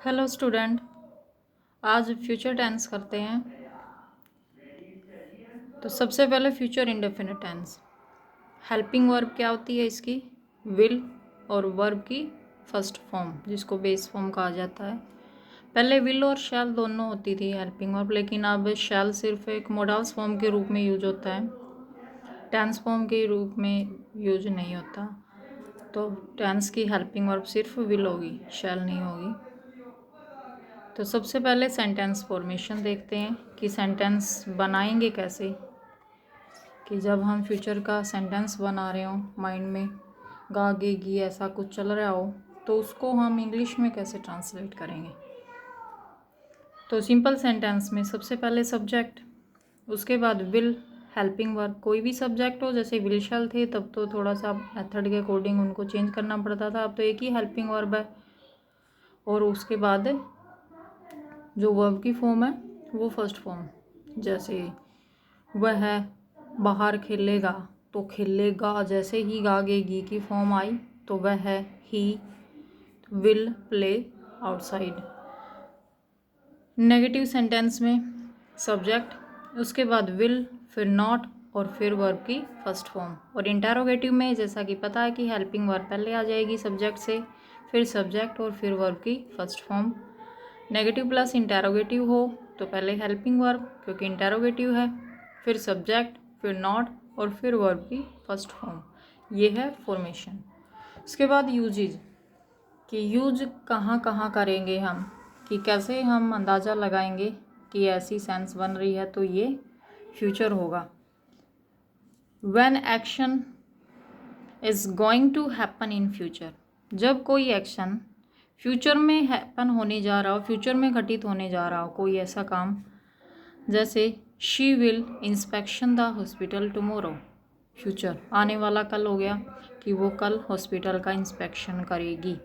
Hello student. आज future tense करते हैं। तो सबसे पहले future indefinite tense. Helping verb क्या होती है इसकी? विल और वर्ब की फर्स्ट फॉर्म, जिसको बेस फॉर्म कहा जाता है। पहले विल और शैल दोनों होती थी हेल्पिंग वर्ब, लेकिन अब शैल सिर्फ एक मोडाल्स फॉर्म के रूप में यूज होता है, टेंस फॉर्म के रूप में यूज नहीं होता। तो टेंस की हेल्पिंग वर्ब सिर्फ विल होगी, शैल नहीं होगी। तो सबसे पहले सेंटेंस फॉर्मेशन देखते हैं कि सेंटेंस बनाएंगे कैसे। कि जब हम फ्यूचर का सेंटेंस बना रहे हो, माइंड में गा गे गी ऐसा कुछ चल रहा हो, तो उसको हम इंग्लिश में कैसे ट्रांसलेट करेंगे। तो सिंपल सेंटेंस में सबसे पहले सब्जेक्ट, उसके बाद विल, हेल्पिंग वर्ब। कोई भी सब्जेक्ट हो, जैसे विल शैल थे तब तो थोड़ा सा मेथड के अकॉर्डिंग उनको चेंज करना पड़ता था, अब तो एक ही हेल्पिंग वर्ब है। और उसके बाद जो वर्ब की फॉर्म है वो फर्स्ट फॉर्म, जैसे वह बाहर खेलेगा, तो खेलेगा जैसे ही गागेगी की फॉर्म आई तो वह he will play outside. Negative sentence में सब्जेक्ट, उसके बाद विल, फिर नॉट और फिर वर्ब की फर्स्ट फॉर्म। और इंटेरोगेटिव में जैसा कि पता है कि हेल्पिंग वर्ब पहले आ जाएगी सब्जेक्ट से, फिर सब्जेक्ट और फिर वर्ब की first form. Negative plus interrogative हो तो पहले हेल्पिंग वर्ब क्योंकि इंटेरोगेटिव है, फिर सब्जेक्ट, फिर नॉट और फिर वर्ब की फर्स्ट फॉर्म। ये है फॉर्मेशन। उसके बाद यूजेज, कि यूज कहाँ कहाँ करेंगे हम, कि कैसे हम अंदाज़ा लगाएंगे कि ऐसी सेंस बन रही है तो ये फ्यूचर होगा। When action is going to happen in future, जब कोई एक्शन फ्यूचर में हैपन होने जा रहा हो, फ्यूचर में घटित होने जा रहा हो कोई ऐसा काम, जैसे she will inspection the hospital tomorrow. Future आने वाला कल हो गया कि वो कल हॉस्पिटल का इंस्पेक्शन करेगी।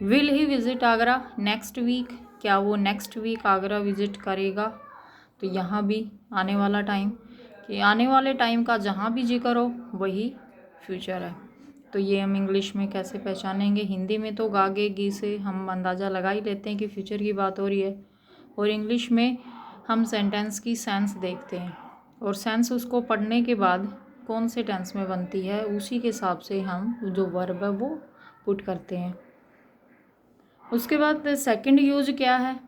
Will he visit Agra next week, क्या वो नेक्स्ट वीक आगरा विजिट करेगा। तो यहाँ भी आने वाला टाइम, कि आने वाले टाइम का जहाँ भी जिक्र हो वही फ्यूचर है। तो ये हम इंग्लिश में कैसे पहचानेंगे। हिंदी में तो गागे गी से हम अंदाज़ा लगा ही लेते हैं कि फ्यूचर की बात हो रही है, और इंग्लिश में हम सेंटेंस की सेंस देखते हैं, और सेंस उसको पढ़ने के बाद कौन से टेंस में बनती है उसी के हिसाब से हम जो वर्ब है वो पुट करते हैं। उसके बाद सेकंड यूज क्या है,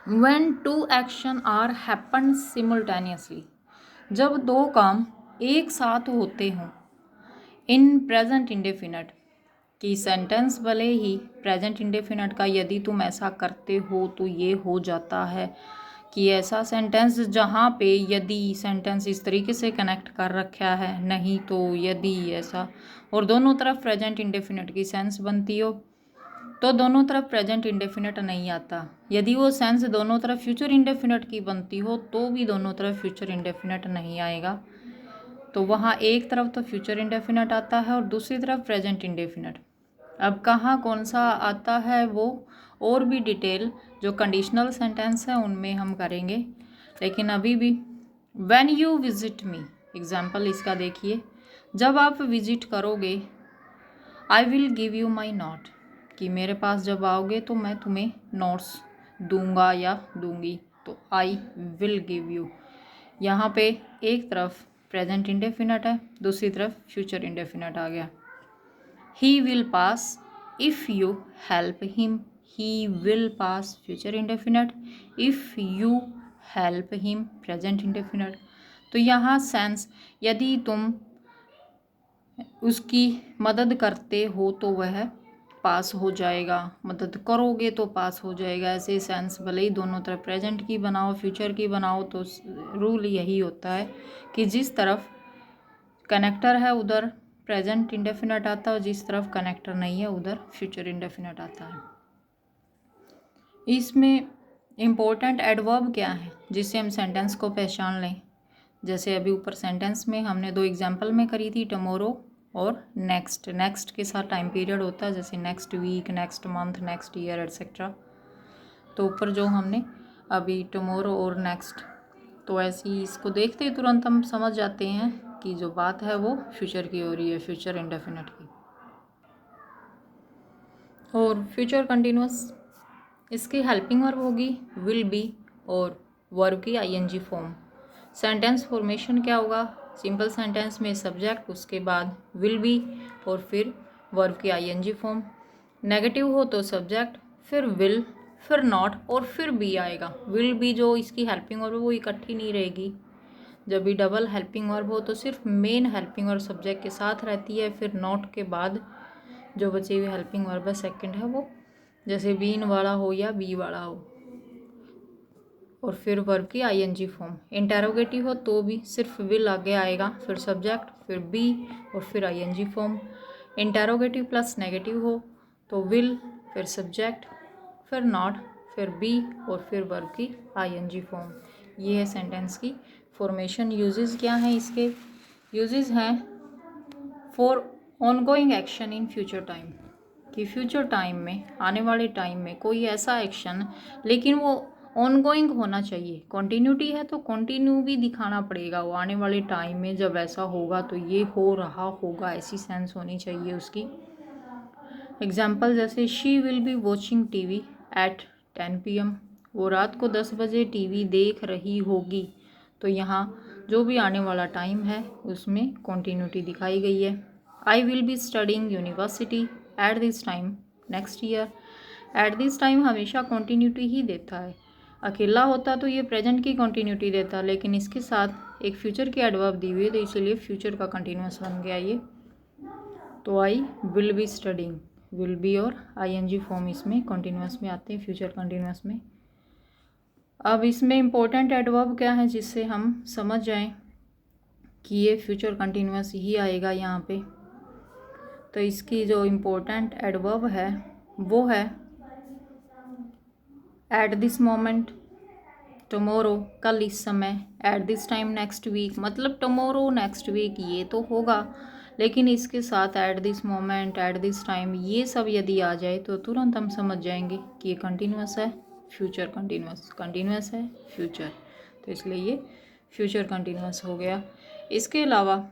when two action are happen simultaneously, जब दो काम एक साथ होते हों। इन प्रेजेंट इंडेफिनिट, कि सेंटेंस भले ही प्रेजेंट इंडेफिनिट का यदि तुम ऐसा करते हो तो ये हो जाता है, कि ऐसा सेंटेंस जहाँ पे यदि सेंटेंस इस तरीके से कनेक्ट कर रखा है, नहीं तो यदि ऐसा, और दोनों तरफ प्रेजेंट इंडेफिनिट की सेंस बनती हो, तो दोनों तरफ प्रेजेंट इंडेफिनिट नहीं आता। यदि वो सेंस दोनों तरफ फ्यूचर इंडेफिनिट की बनती हो तो भी दोनों तरफ फ्यूचर इंडेफिनिट नहीं आएगा। तो वहाँ एक तरफ तो फ्यूचर इंडेफिनिट आता है और दूसरी तरफ प्रेजेंट इंडेफिनिट। अब कहाँ कौन सा आता है वो और भी डिटेल जो कंडीशनल सेंटेंस है उनमें हम करेंगे, लेकिन अभी भी when you visit me, example इसका देखिए, जब आप विजिट करोगे, I will give you my note, कि मेरे पास जब आओगे तो मैं तुम्हें नोट्स दूंगा या दूंगी। तो आई विल गिव यू, यहाँ पे एक तरफ प्रेजेंट इंडेफिनिट है, दूसरी तरफ फ्यूचर इंडेफिनिट आ गया। He will pass if you help him, he will pass future indefinite, if you help him present indefinite. तो यहाँ सेंस, यदि तुम उसकी मदद करते हो तो वह पास हो जाएगा, मदद करोगे तो पास हो जाएगा। ऐसे सेंस भले ही दोनों तरफ प्रेजेंट की बनाओ फ्यूचर की बनाओ, तो रूल यही होता है कि जिस तरफ कनेक्टर है उधर प्रेजेंट इंडेफिनिट आता है और जिस तरफ कनेक्टर नहीं है उधर फ्यूचर इंडेफिनिट आता है। इसमें इम्पोर्टेंट एडवर्ब क्या है जिससे हम सेंटेंस को पहचान लें। जैसे अभी ऊपर सेंटेंस में हमने दो एग्जाम्पल में करी थी, टमोरो और नेक्स्ट। नेक्स्ट के साथ टाइम पीरियड होता है, जैसे next week, next month, next year etcetera. तो ऊपर जो हमने अभी टमोरो और नेक्स्ट, तो ऐसे ही इसको देखते ही तुरंत हम समझ जाते हैं कि जो बात है वो फ्यूचर की हो रही है, फ्यूचर इंडेफिनिट की। और फ्यूचर कंटिन्यूअस, इसकी हेल्पिंग वर्ब होगी विल बी और वर्ब की आईएनजी फॉर्म। सेंटेंस फॉर्मेशन क्या होगा, सिंपल सेंटेंस में सब्जेक्ट, उसके बाद विल बी और फिर वर्ब की आईएनजी फॉर्म। नेगेटिव हो तो सब्जेक्ट, फिर विल, फिर नॉट और फिर बी आएगा। विल बी जो इसकी हेल्पिंग वर्ब वो इकट्ठी नहीं रहेगी। जब भी डबल हेल्पिंग वर्ब हो तो सिर्फ मेन हेल्पिंग वर्ब सब्जेक्ट के साथ रहती है, फिर नॉट के बाद जो बची हुई हेल्पिंग वर्ब है सेकंड है वो, जैसे बीन वाला हो या बी वाला हो, और फिर वर्ब की आईएनजी फॉर्म। इंटेरोगेटिव हो तो भी सिर्फ विल आगे आएगा, फिर सब्जेक्ट, फिर बी और फिर ING form. Interrogative plus negative हो तो विल, फिर सब्जेक्ट, फिर नॉट, फिर बी और फिर वर्ब की आईएनजी फॉर्म। ये है सेंटेंस की फॉर्मेशन। यूजेस क्या हैं इसके, यूजेस हैं for ongoing action in future time, कि फ्यूचर टाइम में, आने वाले टाइम में कोई ऐसा एक्शन, लेकिन वो ऑनगोइंग होना चाहिए। कॉन्टीन्यूटी है तो कंटिन्यू भी दिखाना पड़ेगा, वो आने वाले टाइम में जब ऐसा होगा तो ये हो रहा होगा, ऐसी सेंस होनी चाहिए उसकी। एग्जाम्पल जैसे she will be watching TV at 10 PM, वो रात को 10 बजे टीवी देख रही होगी। तो यहाँ जो भी आने वाला टाइम है उसमें कॉन्टीन्यूटी दिखाई गई है। I will be studying university eight this time next year. Eight this time हमेशा कॉन्टीन्यूटी ही देता है। अकेला होता तो ये प्रेजेंट की कॉन्टीन्यूटी देता, लेकिन इसके साथ एक फ्यूचर की एडवर्ब दी हुई है तो इसीलिए फ्यूचर का कंटिन्यूस बन गया ये। तो I will be studying, will be और आईएनजी फॉर्म इसमें कंटिन्यूस में आते हैं, फ्यूचर कंटिन्यूस में। अब इसमें इम्पोर्टेंट एडवर्ब क्या है जिससे हम समझ जाएं कि ये फ्यूचर कंटिन्यूस ही आएगा यहाँ पे। तो इसकी जो इम्पोर्टेंट एडवर्ब है वो है एट दिस मोमेंट, टमोरो कल इस समय, at this time next week, मतलब टमोरो नेक्स्ट वीक ये तो होगा, लेकिन इसके साथ at this moment, at this time ये सब यदि आ जाए तो तुरंत हम समझ जाएंगे कि ये कंटिन्यूस है, फ्यूचर कंटिन्यूस, कंटिन्यूस है फ्यूचर, तो इसलिए ये फ्यूचर कंटिन्यूस हो गया। इसके अलावा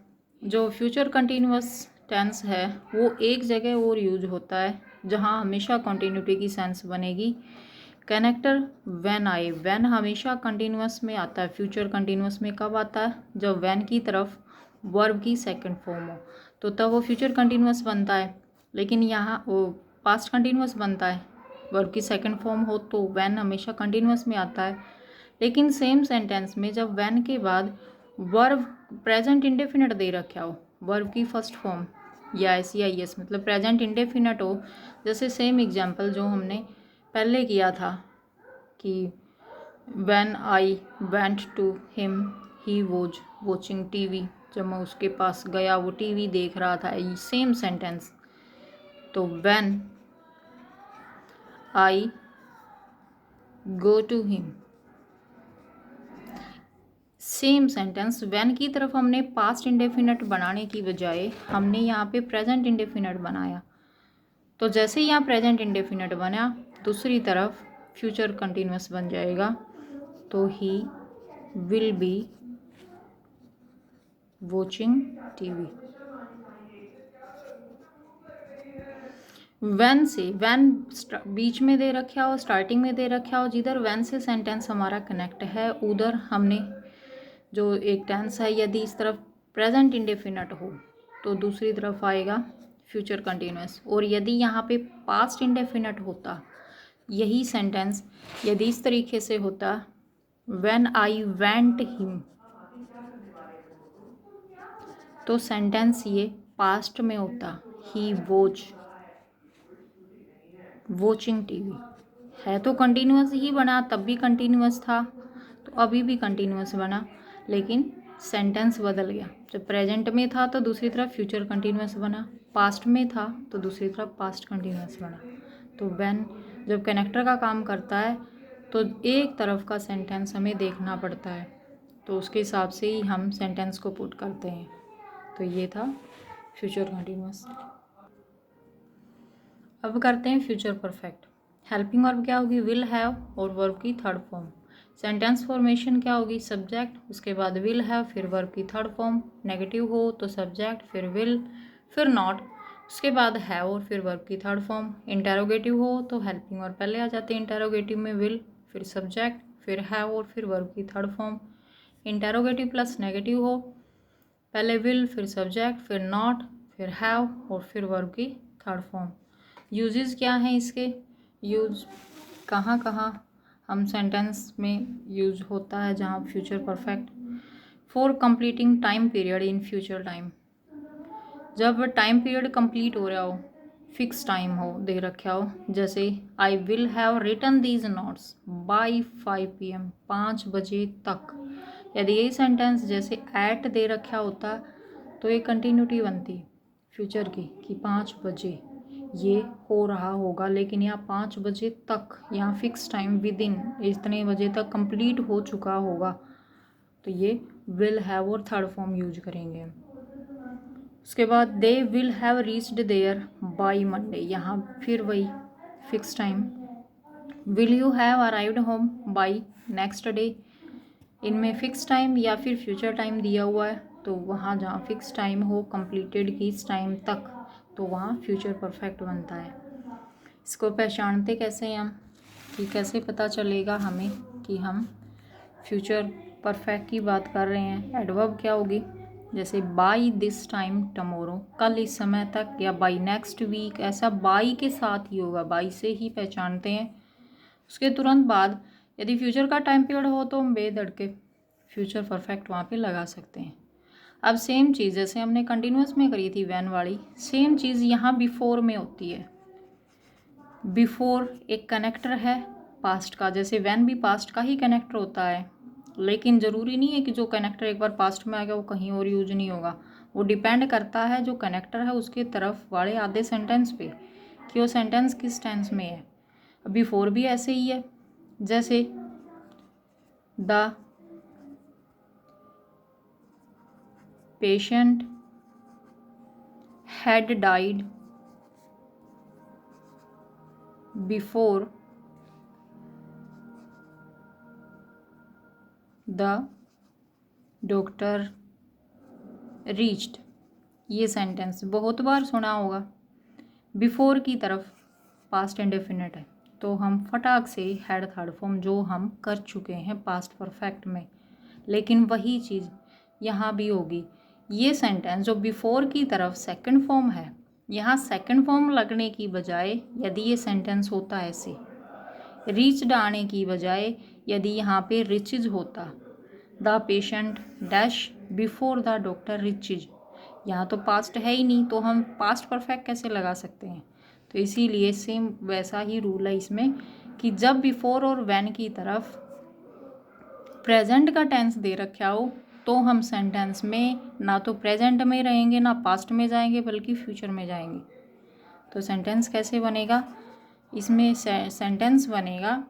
जो फ्यूचर कंटिन्यूस टेंस है वो एक जगह और यूज होता है जहाँ हमेशा कंटिन्यूटी की सेंस बनेगी। कनेक्टर व्हेन आए, व्हेन हमेशा कंटिन्यूस में आता है। फ्यूचर कंटिन्यूस में कब आता है, जब व्हेन की तरफ वर्ब की सेकंड फॉर्म हो तो तब वो फ्यूचर कंटिन्यूस बनता है, लेकिन यहाँ वो पास्ट कंटिन्यूस बनता है। वर्ब की सेकंड फॉर्म हो तो व्हेन हमेशा कंटिन्यूस में आता है। लेकिन सेम सेंटेंस में जब व्हेन के बाद वर्ब प्रेजेंट इंडेफिनिट दे रखा हो, वर्ब की फर्स्ट फॉर्म या SEIS मतलब प्रेजेंट इंडेफिनिट हो, जैसे सेम एग्जांपल जो हमने पहले किया था कि when I went to him he was watching TV, जब मैं उसके पास गया वो टीवी देख रहा था, सेम सेंटेंस। तो when I go to him, same sentence. When की तरफ हमने पास्ट इंडेफिनिट बनाने की बजाय हमने यहाँ पे प्रेजेंट इंडेफिनिट बनाया, तो जैसे ही यहाँ प्रेजेंट इंडेफिनिट बना दूसरी तरफ फ्यूचर कंटिन्यूस बन जाएगा। तो he will be watching TV. When से, व्हेन बीच में दे रखा हो, स्टार्टिंग में दे रखा हो, जिधर व्हेन से सेंटेंस हमारा कनेक्ट है उधर हमने जो एक टेंस है यदि इस तरफ प्रेजेंट इंडेफिनिट हो तो दूसरी तरफ आएगा फ्यूचर कंटिन्यूस। और यदि यहाँ पे पास्ट इंडेफिनिट होता, यही सेंटेंस यदि इस तरीके से होता व्हेन आई वेंट हिम, तो सेंटेंस ये पास्ट में होता ही वॉच वॉचिंग टीवी। है तो कंटिन्यूस ही बना, तब भी कंटिन्यूस था तो अभी भी कंटिन्यूस बना, लेकिन सेंटेंस बदल गया। जब प्रेजेंट में था तो दूसरी तरफ फ्यूचर कंटिन्यूस बना, पास्ट में था तो दूसरी तरफ पास्ट कंटिन्यूस बना। तो व्हेन जब कनेक्टर का काम करता है तो एक तरफ का सेंटेंस हमें देखना पड़ता है, तो उसके हिसाब से ही हम सेंटेंस को पुट करते हैं। तो ये था फ्यूचर कंटिन्यूस। अब करते हैं फ्यूचर परफेक्ट। हेल्पिंग वर्ब क्या होगी, विल हैव और वर्ब की थर्ड फॉर्म। सेंटेंस फॉर्मेशन क्या होगी, सब्जेक्ट, उसके बाद विल हैव, फिर वर्ब की थर्ड फॉर्म। नेगेटिव हो तो सब्जेक्ट, फिर विल, फिर नॉट, उसके बाद हैव और फिर वर्ब की थर्ड फॉर्म। इंटेरोगेटिव हो तो हेल्पिंग वर्ब पहले आ जाते हैं इंटेरोगेटिव में, विल, फिर सब्जेक्ट, फिर हैव और फिर वर्ब की third form. Interrogative plus negative हो, पहले विल, फिर सब्जेक्ट, फिर नॉट, फिर हैव और फिर वर्ब की थर्ड फॉर्म। यूजेस क्या हैं इसके, यूज कहाँ कहाँ हम सेंटेंस में यूज होता है जहाँ future perfect. For completing time period in future time, जब टाइम पीरियड कंप्लीट हो रहा हो, फिक्स टाइम हो दे रखा हो, जैसे I will have written these notes by 5 PM, 5 बजे तक। यदि यही सेंटेंस जैसे एट दे रखा होता तो ये कंटिन्यूटी बनती फ्यूचर की कि 5 बजे ये हो रहा होगा, लेकिन यहाँ 5 बजे तक, यहाँ फिक्स टाइम विद इन इतने बजे तक कंप्लीट हो चुका होगा, तो ये विल हैव और थर्ड फॉर्म यूज करेंगे। उसके बाद they will have reached there by Monday, यहाँ फिर वही fix time. Will you have arrived home by next day, इनमें फिक्स टाइम या फिर फ्यूचर टाइम दिया हुआ है, तो वहाँ जहाँ फिक्स टाइम हो कंप्लीटेड किस टाइम तक, तो वहाँ फ्यूचर परफेक्ट बनता है। इसको पहचानते कैसे हैं हम, कि कैसे पता चलेगा हमें कि हम फ्यूचर परफेक्ट की बात कर रहे हैं। एडवर्ब क्या होगी, जैसे बाय दिस टाइम टमोरो, कल इस समय तक, या बाय नेक्स्ट वीक, ऐसा बाय के साथ ही होगा, बाय से ही पहचानते हैं। उसके तुरंत बाद यदि फ्यूचर का टाइम पीरियड हो तो हम बेधड़के फ्यूचर परफेक्ट वहाँ पे लगा सकते हैं। अब सेम चीज़ जैसे हमने कंटिन्यूस में करी थी वैन वाली, सेम चीज़ यहाँ बिफोर में होती है। बिफोर एक कनेक्टर है पास्ट का, जैसे वैन भी पास्ट का ही कनेक्टर होता है, लेकिन ज़रूरी नहीं है कि जो कनेक्टर एक बार पास्ट में आ गया वो कहीं और यूज नहीं होगा। वो डिपेंड करता है जो कनेक्टर है उसके तरफ वाले आधे सेंटेंस पे, कि वो सेंटेंस किस टेंस में है। बिफोर भी ऐसे ही है, जैसे the patient had died before the doctor reached, ये सेंटेंस बहुत बार सुना होगा। बिफोर की तरफ पास्ट इंडेफिनिट है, तो हम फटाक से हैड थर्ड फॉर्म जो हम कर चुके हैं पास्ट परफेक्ट में, लेकिन वही चीज़ यहाँ भी होगी। ये सेंटेंस जो बिफोर की तरफ सेकंड फॉर्म है, यहाँ सेकंड फॉर्म लगने की बजाय यदि ये सेंटेंस होता ऐसे, रीच्ड आने की बजाय यदि यहाँ पे रिचेज होता, the patient dash before the doctor reaches, यहाँ तो पास्ट है ही नहीं, तो हम पास्ट परफेक्ट कैसे लगा सकते हैं। तो इसीलिए सेम वैसा ही रूल है इसमें, कि जब बिफोर और व्हेन की तरफ प्रेजेंट का टेंस दे रखा हो, तो हम सेंटेंस में ना तो प्रेजेंट में रहेंगे ना पास्ट में जाएंगे, बल्कि फ्यूचर में जाएंगे। तो सेंटेंस कैसे बनेगा, इसमें सेंटेंस बनेगा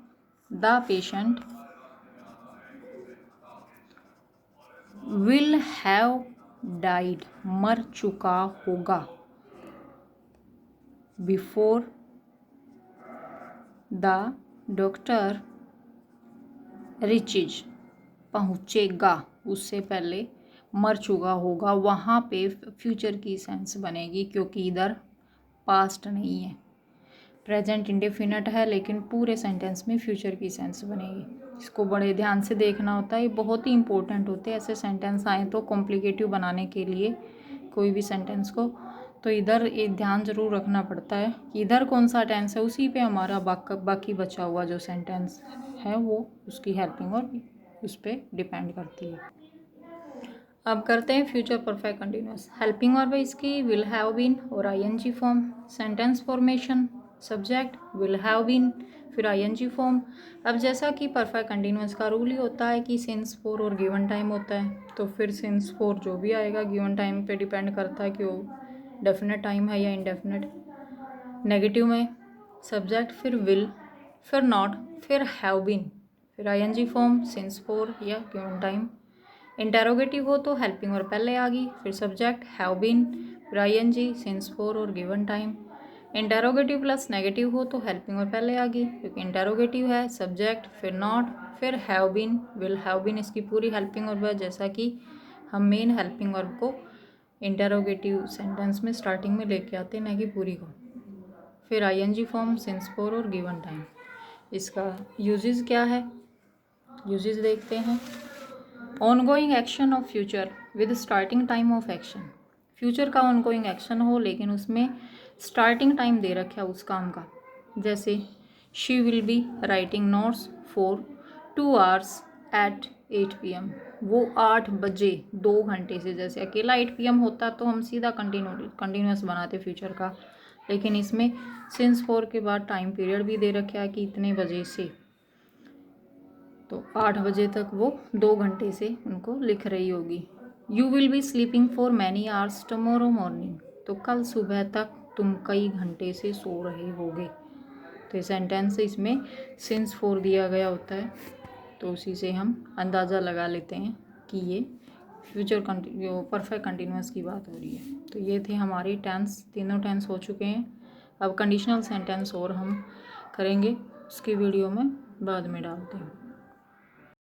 the patient will have died, मर चुका होगा, बिफोर द डॉक्टर रिचेज, पहुँचेगा, उससे पहले मर चुका होगा, वहाँ पे फ्यूचर की सेंस बनेगी, क्योंकि इधर पास्ट नहीं है, प्रेजेंट इंडेफिनिट है, लेकिन पूरे सेंटेंस में फ्यूचर की सेंस बनेगी। इसको बड़े ध्यान से देखना होता है, ये बहुत ही इंपॉर्टेंट होते हैं ऐसे सेंटेंस आए तो कॉम्प्लिकेटिव बनाने के लिए कोई भी सेंटेंस को, तो इधर एक ध्यान जरूर रखना पड़ता है कि इधर कौन सा टेंस है, उसी पे हमारा बाकी बचा हुआ जो सेंटेंस है वो उसकी हेल्पिंग और उस पर डिपेंड करती है। अब करते हैं future perfect continuous. Helping verb इसकी विल हैव बीन और ING form. Sentence formation subject will have been फिर आईएनजी फॉर्म। अब जैसा कि परफेक्ट कंटिन्यूअस का रूल ही होता है कि सिंस फॉर और गिवन टाइम होता है, तो फिर सिंस फॉर जो भी आएगा गिवन टाइम पे डिपेंड करता है कि वो डेफिनेट टाइम है या इनडेफिनेट। नेगेटिव में सब्जेक्ट फिर विल फिर नॉट फिर हैव बीन फिर आईएनजी फॉर्म सिंस फॉर या गिवन टाइम। इंटेरोगेटिव हो तो हेल्पिंग और पहले आ गई, फिर सब्जेक्ट हैव बीन फिर आईएनजी सिंस फॉर और given time. Interrogative plus negative हो तो हेल्पिंग और पहले आ गई, क्योंकि इंटेरोगेटिव है, सब्जेक्ट फिर नॉट फिर have been, will have been इसकी पूरी हेल्पिंग वर्ब है, जैसा कि हम मेन हेल्पिंग वर्ब को इंटरोगेटिव सेंटेंस में स्टार्टिंग में लेके आते हैं, ना कि पूरी को। फिर आईएनजी फॉर्म, सिंस फोर और गिवन टाइम। इसका यूजेस क्या है, यूजेस देखते हैं। Ongoing action of future with starting time of action. Future का ऑनगोइंग एक्शन हो लेकिन उसमें स्टार्टिंग टाइम दे रखा है उस काम का, जैसे she will be writing notes for 2 hours at 8 PM। वो 8 बजे 2 घंटे से, जैसे अकेला 8 PM होता तो हम सीधा कंटिन्यूस बनाते फ्यूचर का, लेकिन इसमें सिंस 4 के बाद टाइम पीरियड भी दे रखा है कि इतने बजे से, तो 8 बजे तक वो 2 घंटे से उनको लिख रही होगी। You will be sleeping for many hours tomorrow morning. तो कल सुबह तक तुम कई घंटे से सो रहे होगे। तो ये सेंटेंस इसमें सिंस 4 दिया गया होता है, तो उसी से हम अंदाज़ा लगा लेते हैं कि ये फ्यूचर परफेक्ट कंटिन्यूस की बात हो रही है। तो ये थे हमारे टेंस, तीनों टेंस हो चुके हैं। अब कंडीशनल सेंटेंस और हम करेंगे, उसकी वीडियो में बाद में डालते हैं।